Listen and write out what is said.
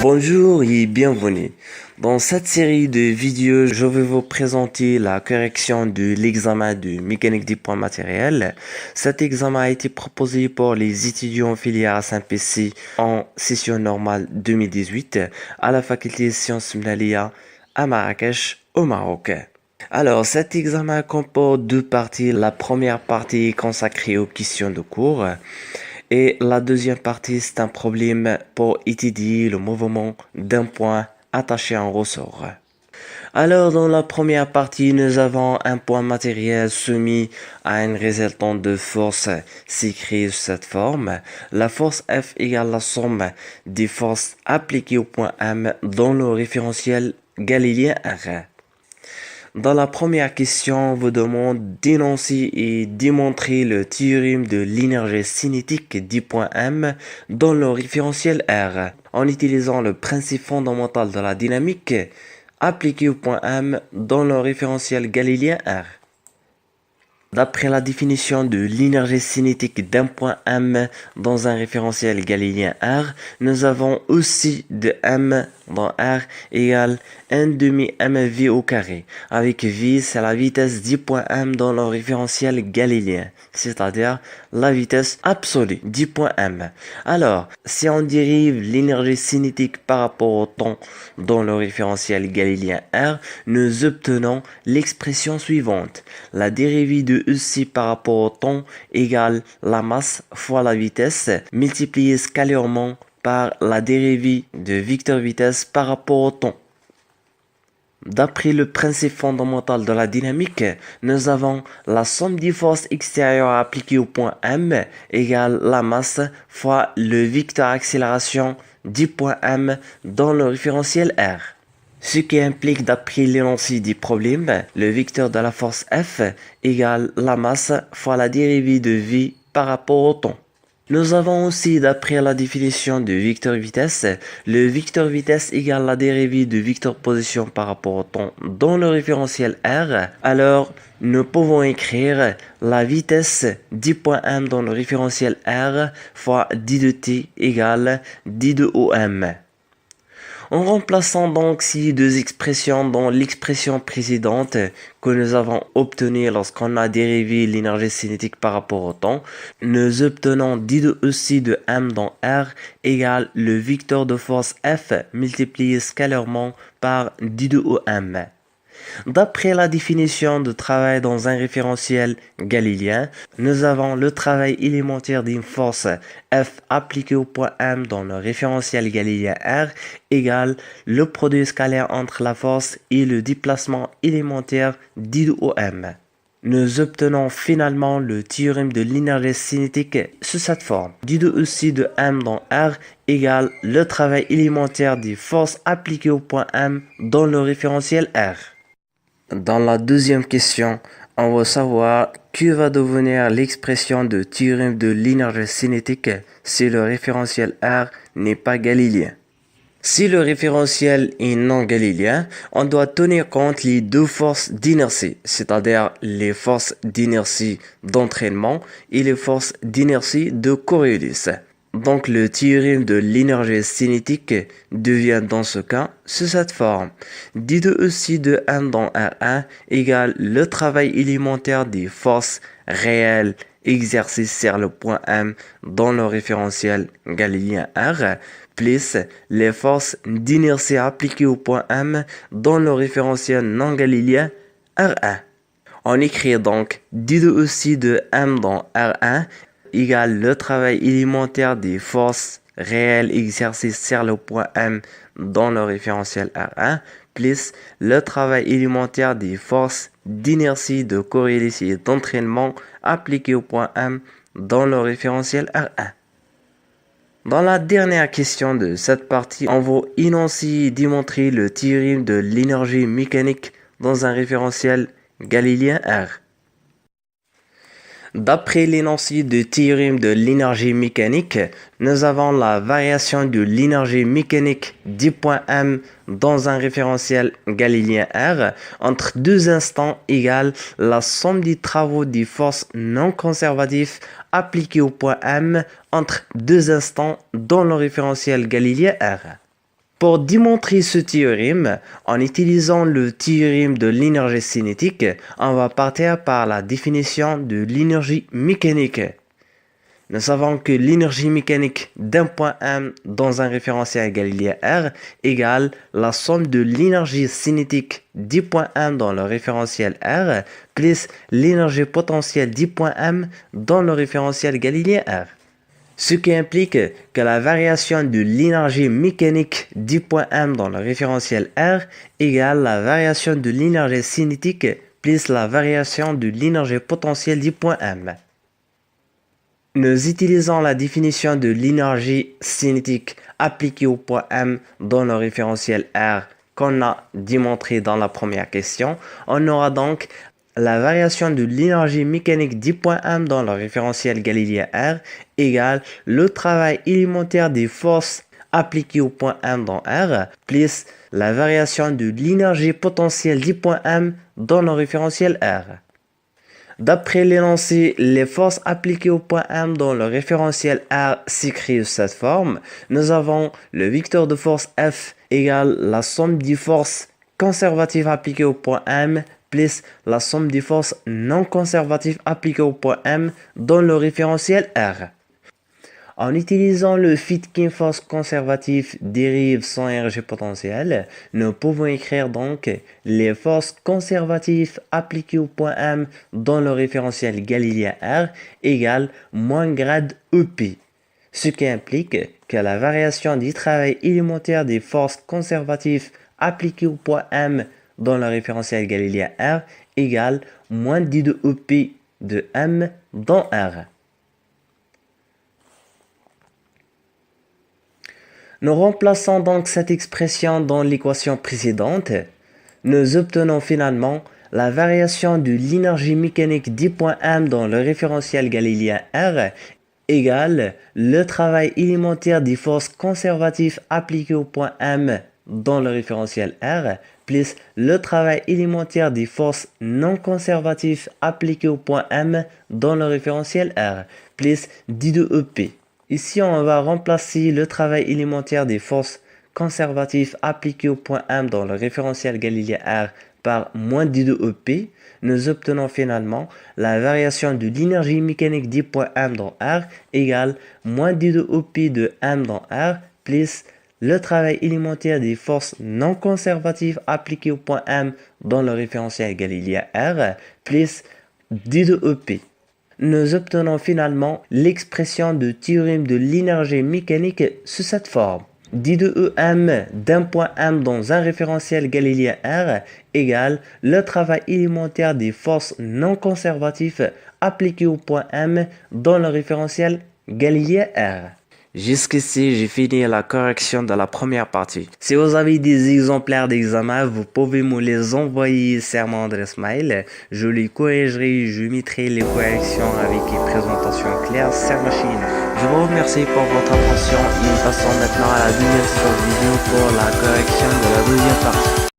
Bonjour et bienvenue. Dans cette série de vidéos, je vais vous présenter la correction de l'examen de mécanique des points matériels. Cet examen a été proposé pour les étudiants filière à Saint-PC en session normale 2018 à la faculté de sciences Mnalia à Marrakech au Maroc. Alors, cet examen comporte deux parties. La première partie est consacrée aux questions de cours. Et la deuxième partie, c'est un problème pour étudier le mouvement d'un point attaché à un ressort. Alors, dans la première partie, nous avons un point matériel soumis à une résultante de force s'écrit sous cette forme. La force F égale la somme des forces appliquées au point M dans le référentiel galiléen R. Dans la première question, on vous demande d'énoncer et démontrer le théorème de l'énergie cinétique du point M dans le référentiel R, en utilisant le principe fondamental de la dynamique appliqué au point M dans le référentiel galiléen R. D'après la définition de l'énergie cinétique d'un point M dans un référentiel galiléen R, nous avons aussi de M dans R égale 1 demi mv au carré, avec v c'est la vitesse du point M dans le référentiel galiléen, c'est-à-dire la vitesse absolue du point M. Alors, si on dérive l'énergie cinétique par rapport au temps dans le référentiel galiléen R, nous obtenons l'expression suivante. La dérivée de EC par rapport au temps égale la masse fois la vitesse multipliée scalairement par la dérivée de vecteur vitesse par rapport au temps. D'après le principe fondamental de la dynamique, nous avons la somme des forces extérieures appliquées au point M égale la masse fois le vecteur accélération du point M dans le référentiel R. Ce qui implique, d'après l'énoncé du problème, le vecteur de la force F égale la masse fois la dérivée de v par rapport au temps. Nous avons aussi, d'après la définition de vecteur vitesse, le vecteur vitesse égale la dérivée de vecteur position par rapport au temps dans le référentiel R. Alors, nous pouvons écrire la vitesse du point M dans le référentiel R fois d de t égale d de OM. En remplaçant donc ces deux expressions dans l'expression précédente que nous avons obtenue lorsqu'on a dérivé l'énergie cinétique par rapport au temps, nous obtenons d de EC de M dans R égale le vecteur de force F multiplié scalairement par d de OM. D'après la définition de travail dans un référentiel galiléen, nous avons le travail élémentaire d'une force F appliquée au point M dans le référentiel galiléen R égale le produit scalaire entre la force et le déplacement élémentaire d de OM. Nous obtenons finalement le théorème de l'énergie cinétique sous cette forme. d de EC de M dans R égale le travail élémentaire des forces appliquées au point M dans le référentiel R. Dans la deuxième question, on va savoir que va devenir l'expression de théorème de l'énergie cinétique si le référentiel R n'est pas galiléen. Si le référentiel est non galiléen, on doit tenir compte les deux forces d'inertie, c'est-à-dire les forces d'inertie d'entraînement et les forces d'inertie de Coriolis. Donc le théorème de l'énergie cinétique devient dans ce cas sous cette forme. d de EC de M dans R1 égale le travail élémentaire des forces réelles exercées sur le point M dans le référentiel galiléen R plus les forces d'inertie appliquées au point M dans le référentiel non galiléen R1. On écrit donc d de EC de M dans R1 égale le travail élémentaire des forces réelles exercées sur le point M dans le référentiel R1 plus le travail élémentaire des forces d'inertie de Coriolis et d'entraînement appliquées au point M dans le référentiel R1. Dans la dernière question de cette partie, on va énoncer et démontrer le théorème de l'énergie mécanique dans un référentiel galiléen R. D'après l'énoncé du théorème de l'énergie mécanique, nous avons la variation de l'énergie mécanique du point M dans un référentiel galiléen R entre deux instants égale la somme des travaux des forces non conservatives appliquées au point M entre deux instants dans le référentiel galiléen R. Pour démontrer ce théorème, en utilisant le théorème de l'énergie cinétique, on va partir par la définition de l'énergie mécanique. Nous savons que l'énergie mécanique d'un point M dans un référentiel galiléen R égale la somme de l'énergie cinétique du point M dans le référentiel R plus l'énergie potentielle du point M dans le référentiel galiléen R. Ce qui implique que la variation de l'énergie mécanique du point M dans le référentiel R égale la variation de l'énergie cinétique plus la variation de l'énergie potentielle du point M. Nous utilisons la définition de l'énergie cinétique appliquée au point M dans le référentiel R qu'on a démontré dans la première question. On aura donc la variation de l'énergie mécanique du point M dans le référentiel galiléen R égale le travail élémentaire des forces appliquées au point M dans R plus la variation de l'énergie potentielle du point M dans le référentiel R. D'après l'énoncé, les forces appliquées au point M dans le référentiel R s'écrivent de cette forme. Nous avons le vecteur de force F égale la somme des forces conservatives appliquées au point M plus la somme des forces non conservatives appliquées au point M dans le référentiel R. En utilisant le fait qu'une force conservative dérive son énergie potentielle, nous pouvons écrire donc les forces conservatives appliquées au point M dans le référentiel galiléen R égale moins grade EP, ce qui implique que la variation du travail élémentaire des forces conservatives appliquées au point M dans le référentiel galiléen R égale moins d de EP de M dans R. Nous remplaçons donc cette expression dans l'équation précédente. Nous obtenons finalement la variation de l'énergie mécanique du point M dans le référentiel galiléen R égale le travail élémentaire des forces conservatives appliquées au point M dans le référentiel R plus le travail élémentaire des forces non conservatives appliquées au point M dans le référentiel R plus d de EP. Ici, on va remplacer le travail élémentaire des forces conservatives appliquées au point M dans le référentiel galiléen R par moins d de EP. Nous obtenons finalement la variation de l'énergie mécanique du point M dans R égale moins d de EP de M dans R plus le travail élémentaire des forces non conservatives appliquées au point M dans le référentiel galiléen R plus d de EP. Nous obtenons finalement l'expression de théorème de l'énergie mécanique sous cette forme. d de EM d'un point M dans un référentiel galiléen R égale le travail élémentaire des forces non conservatives appliquées au point M dans le référentiel galiléen R. Jusqu'ici, j'ai fini la correction de la première partie. Si vous avez des exemplaires d'examen, vous pouvez me les envoyer sur mon adresse mail. Je les corrigerai, je mettrai les corrections avec une présentation claire sur ma chaîne. Je vous remercie pour votre attention et passons maintenant à la deuxième vidéo pour la correction de la deuxième partie.